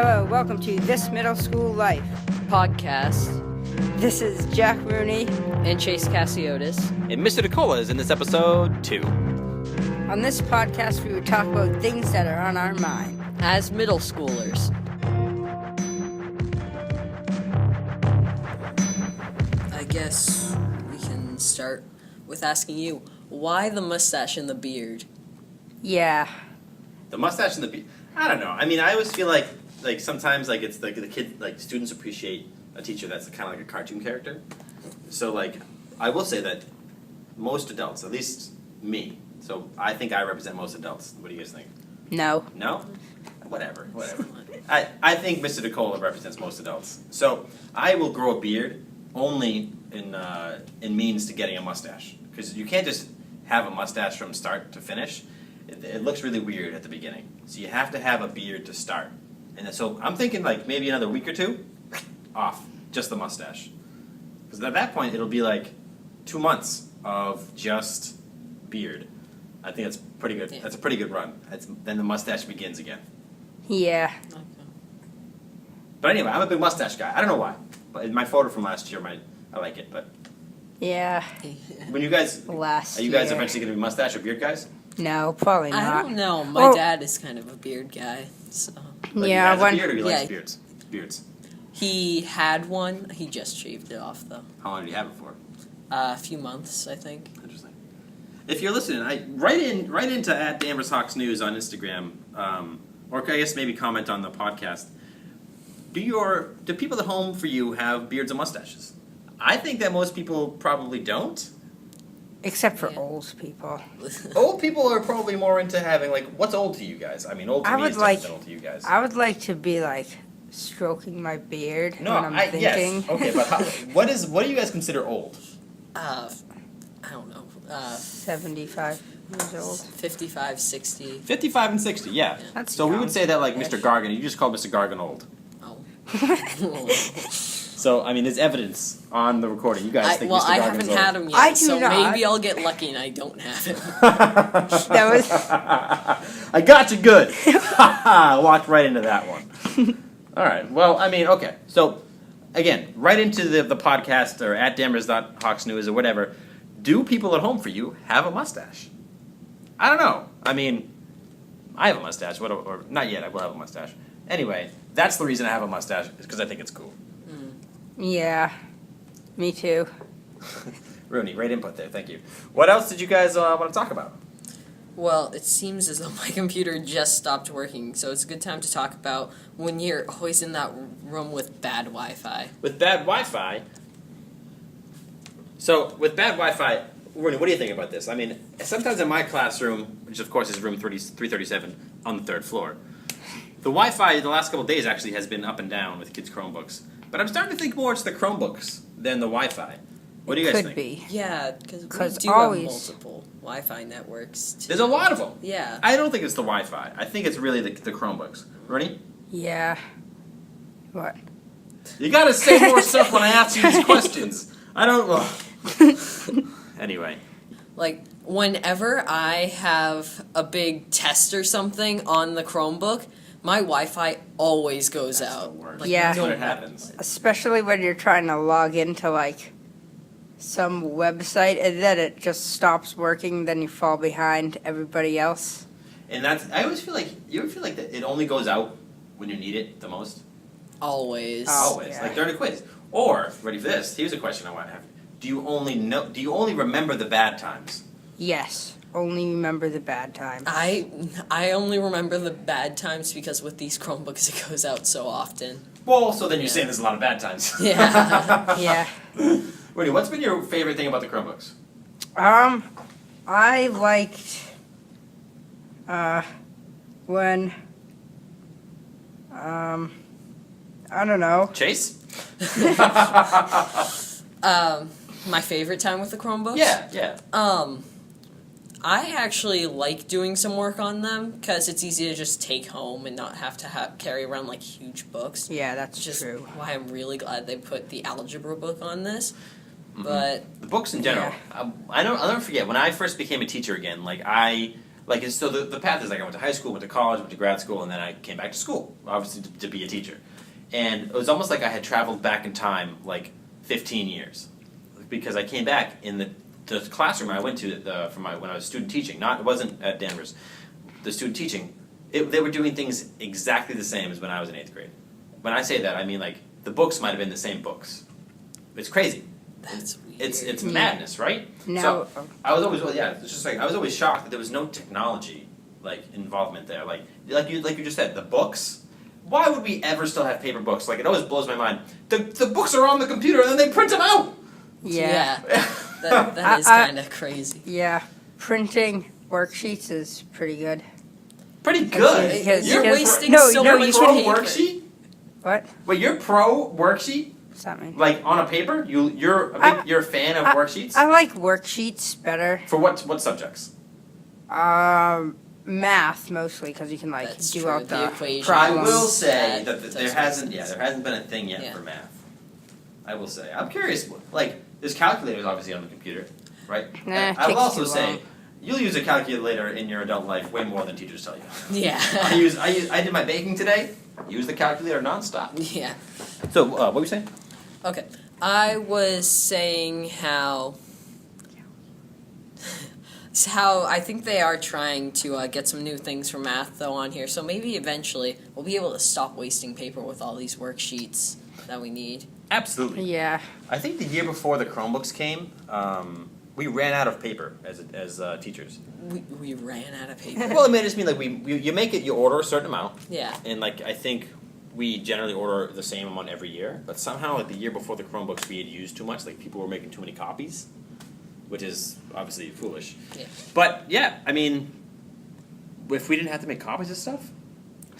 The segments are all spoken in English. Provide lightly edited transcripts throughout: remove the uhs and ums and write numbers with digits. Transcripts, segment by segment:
Hello, welcome to This Middle School Life podcast. This is Jack Rooney. And Chase Cassiotis. And Mr. DeCola is in this episode, too. On this podcast, we will talk about things that are on our mind. As middle schoolers. I guess we can start with asking you, why the mustache and the beard? Yeah. The mustache and the beard. I don't know. I mean, I always feel like sometimes like it's like the kid, like students appreciate a teacher that's kind of like a cartoon character. So like, I will say that most adults, at least me, so I think I represent most adults. What do you guys think? No. No? Whatever. I think Mr. DeCola represents most adults. So I will grow a beard only in means to getting a mustache, because you can't just have a mustache from start to finish. It looks really weird at the beginning. So you have to have a beard to start. And so I'm thinking like maybe another week or two, off, just the mustache. Because at that point it'll be like 2 months of just beard. I think that's pretty good. Yeah. That's a pretty good run. Then the mustache begins again. Yeah. Okay. But anyway, I'm a big mustache guy. I don't know why. But in my photo from last year, I like it. But Yeah. when you guys, Last are you guys year. eventually going to be mustache or beard guys? No, probably not. I don't know. My dad is kind of a beard guy, so Like, Yeah, he has a beard or he likes Yeah. beards? Beards. he had one. He just shaved it off though. How long did you have it for? A few months, I think. Interesting. If you're listening, write into @DanversHawksNews on Instagram, or I guess maybe comment on the podcast. Do people at home for you have beards and mustaches? I think that most people probably don't. Except for Yeah. old people. Old people are probably more into having like, what's old to you guys? I mean, old to I me would is like- different than old to you guys. I would like to be like stroking my beard No, when I'm thinking. yes, okay, but what do you guys consider old? I don't know. 75 years old. 55, 60. 55 and 60, yeah. That's So we young. would say that like Mr. Gargan, you just called Mr. Gargan old. Oh. So I mean, there's evidence on the recording. You guys think Mr. Gargan's I haven't old. had him yet, I do so not. maybe I'll get lucky and I don't have him. That was I got you good. Walked right into that one. All right. Well, I mean, okay. So, again, right into the podcast or @Danvers.HawksNews or whatever. Do people at home for you have a mustache? I don't know. I mean, I have a mustache. Or not yet. I will have a mustache. Anyway, that's the reason I have a mustache, is because I think it's cool. Yeah. Me too. Rooney, great input there. Thank you. What else did you guys want to talk about? Well, it seems as though my computer just stopped working, so it's a good time to talk about when you're always in that room with bad Wi-Fi. With bad Wi-Fi. So, with bad Wi-Fi, Rooney, what do you think about this? I mean, sometimes in my classroom, which of course is room 337 on the third floor, the Wi-Fi the last couple of days actually has been up and down with kids' Chromebooks. But I'm starting to think more it's the Chromebooks than the Wi-Fi. What do you guys Could think? be. Yeah, because we 'Cause do always- have multiple Wi-Fi networks. Too. There's a lot of them. Yeah. I don't think it's the Wi-Fi. I think it's really the Chromebooks. Rooney? Yeah. What? You gotta say more stuff when I ask you these questions. I don't... Anyway. Like, whenever I have a big test or something on the Chromebook, my Wi-Fi always goes That's the out. worst. Like, Yeah. That's when no it matter happens. what. Especially when you're trying to log into like some website and then it just stops working, then you fall behind everybody else. And I always feel like, you ever feel like that it only goes out when you need it the most? Always. Oh. Always, yeah. like during a quiz. Or, ready for this, here's a question I want to have. Do you only remember the bad times? Yes. Only remember the bad times. I only remember the bad times because with these Chromebooks it goes out so often. Well, so then you're Yeah. saying there's a lot of bad times. Yeah. Yeah. Rudy, what's been your favorite thing about the Chromebooks? I liked when I don't know. Chase? My favorite time with the Chromebooks? Yeah. I actually like doing some work on them because it's easy to just take home and not have to carry around like huge books. Yeah, that's Just true. why I'm really glad they put the algebra book on this. Mhm. But The books in general. I'll never forget, when I first became a teacher again, like I Like, so the path is like I went to high school, went to college, went to grad school, and then I came back to school, obviously to be a teacher. And it was almost like I had traveled back in time like 15 years, because I came back in the classroom I went to when I was student teaching. It wasn't at Danvers. The student teaching, they were doing things exactly the same as when I was in 8th grade. When I say that, I mean like the books might have been the same books. It's crazy. That's weird. It's madness, right? Now, So I was always it's just like I was always shocked that there was no technology like involvement there. Like you just said, the books. Why would we ever still have paper books? Like, it always blows my mind. The books are on the computer and then they print them out. yeah. That is kind of crazy. Yeah, printing worksheets is pretty good. Pretty good. Because- You're because- wasting no, so no, much you pro paper. worksheet? What? Wait, you're pro worksheet? What's that mean? Like on a paper? You're a fan of worksheets? I like worksheets better. For what subjects? Math mostly because you can like That's do true, out the the equations. I problems. will say That- that those there hasn't makes sense. there hasn't been a thing yet Yeah. for math. I will say. I'm curious. Like, there's calculators obviously on the computer, right? Nah, And it I will takes also too say long. you'll use a calculator in your adult life way more than teachers tell you. Yeah. I did my baking today. Use the calculator nonstop. Yeah. So what were you saying? Okay. I was saying how I think they are trying to get some new things for math though on here. So maybe eventually we'll be able to stop wasting paper with all these worksheets that we need. Absolutely. Yeah. I think the year before the Chromebooks came, we ran out of paper as teachers. We ran out of paper. Well, I just mean like you order a certain amount, Yeah. and like I think we generally order the same amount every year. But somehow, like the year before the Chromebooks, we had used too much. Like people were making too many copies, which is obviously foolish. Yeah. But yeah, I mean, if we didn't have to make copies of stuff,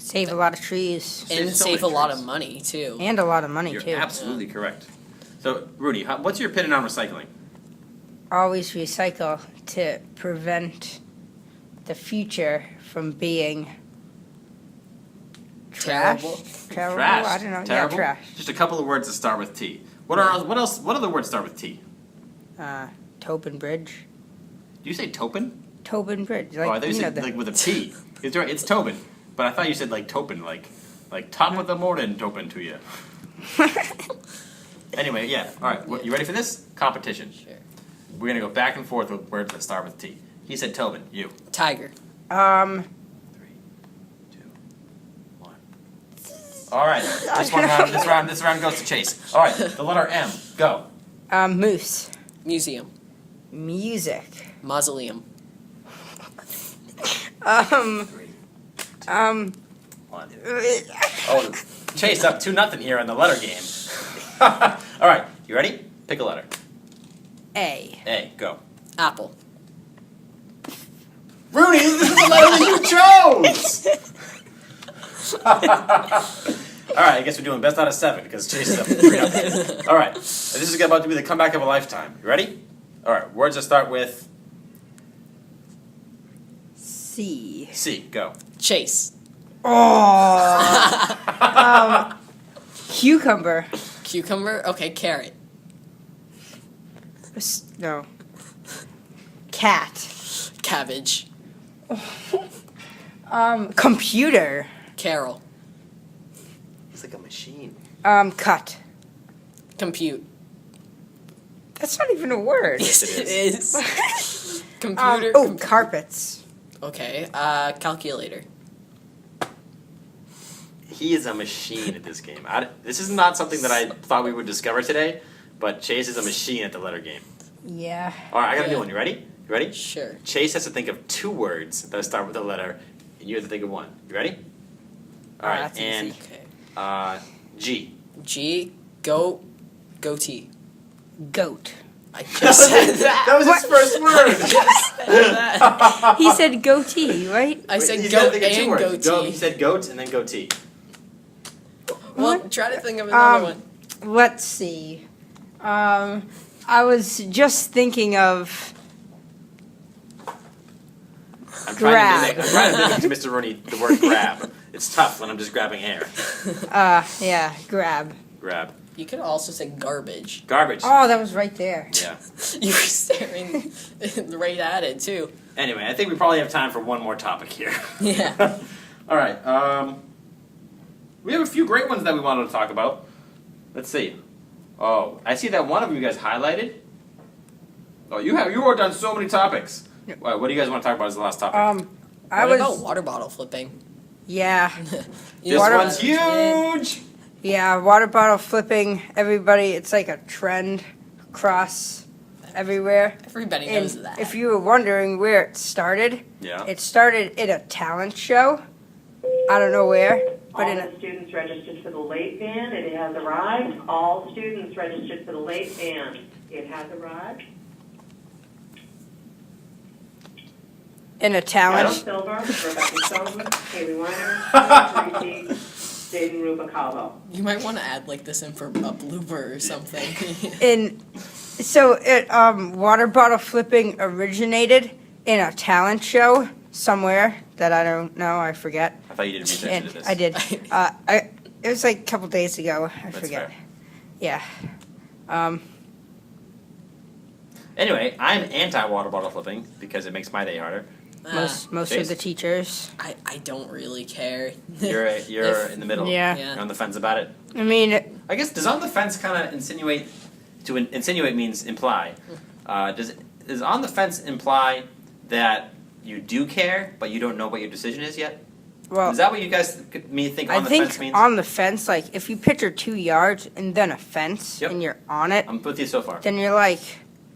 Save a lot of trees And so save a many lot trees. of money too. and a lot of money You're too. absolutely correct. So, Rudy, what's your opinion on recycling? Always recycle to prevent the future from being trash. Terrible. Terrible. Trash. I don't know. Terrible? Yeah, trash. Just a couple of words that start with T. What else? What other words start with T? Tobin Bridge. Do you say Topin? Tobin Bridge. Oh, I Like, thought you you know, said the, like with a T. It's right. It's Tobin. But I thought you said like Topin, like top of the morning Topin to you. Anyway, yeah. All right. You ready for this competition? Sure. We're gonna go back and forth with words that start with T. He said Tobin. You. Tiger. 3, 2, 1. All right. This round goes to Chase. All right. The letter M. Go. Moose. Museum. Music. Mausoleum. 3, 1. Oh, Chase up 2-0 here on the letter game. All right. You ready? Pick a letter. A. A. Go. Apple. Rooney, this is the letter that you chose! Alright, I guess we're doing best out of 7 because Chase is up 3-0. Alright, this is about to be the comeback of a lifetime. You ready? Alright, words that start with C. C. Go. Chase. Oh. Cucumber. Cucumber. Okay. Carrot. No. Cat. Cabbage. Computer. Carol. It's like a machine. Cut. Compute. That's not even a word. Yes, it is. Computer. Carpets. Okay. Calculator. He is a machine at this game. This is not something that I thought we would discover today, but Chase is a machine at the letter game. Yeah. Alright, I got a new Yeah. one. You ready? You ready? Sure. Chase has to think of 2 words that start with a letter, and you have to think of 1. You ready? All right, that's and easy. Okay. G. G. Goat. Goatee. Goat. I just said that. That was his first word. that. He said goatee, right? I said He's gotta goat think of 2 and words. goatee. He said goat and then goatee. Well, try to think of another one. Let's see. I was just thinking of I'm Grab. trying to mimic to Mr. Rooney the word grab. It's tough when I'm just grabbing air. yeah, grab. Grab. You could also say garbage. Garbage. Oh, that was right there. Yeah. You were staring right at it too. Anyway, I think we probably have time for one more topic here. Yeah. All right. We have a few great ones that we wanted to talk about. Let's see. Oh, I see that one of you guys highlighted. Oh, you wrote down so many topics. What do you guys want to talk about as the last topic? I What about was, water bottle flipping? yeah, this water- one's huge. yeah, water bottle flipping. Everybody, it's like a trend across everywhere. Everybody And knows that. if you were wondering where it started, Yeah. it started in a talent show. I don't know where, but All in a, the students registered for the late band, it has arrived. All students registered for the late band, it has arrived. in a Adam talent. Silver, Rebecca Sullivan, Haley Weiner, Tracy, Jaden Rubicalvo. You might want to add like this in for a blooper or something. So it water bottle flipping originated in a talent show somewhere that I don't know. I forget. I thought you did research And into this. I did. It was like a couple days ago. I That's forget. fair. Yeah. Anyway, I'm anti-water bottle flipping because it makes my day harder. Most Chase? of the teachers. I don't really care. You're If- in the middle. Yeah. Yeah. You're on the fence about it. I mean, I guess does on the fence kind of insinuate? To insinuate means imply. Does on the fence imply that you do care, but you don't know what your decision is yet? well, Is that what you guys think I on the think fence means? on the fence, like if you picture 2 yards and then a fence Yep. and you're on it, I'm with you so far. then you're like,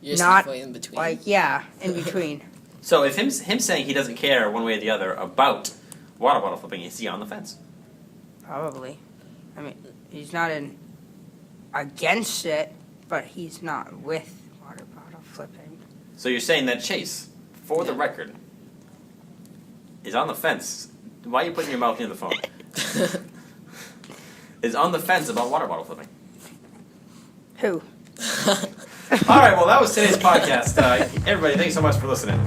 You're Not halfway in between. like yeah, in between. So if him saying he doesn't care one way or the other about water bottle flipping, is he on the fence? Probably. I mean, he's not against it, but he's not with water bottle flipping. So you're saying that Chase, for the Yeah. record, is on the fence. Why are you putting your mouth near the phone? Is on the fence about water bottle flipping. Who? All right, well, that was today's podcast. Everybody, thanks so much for listening.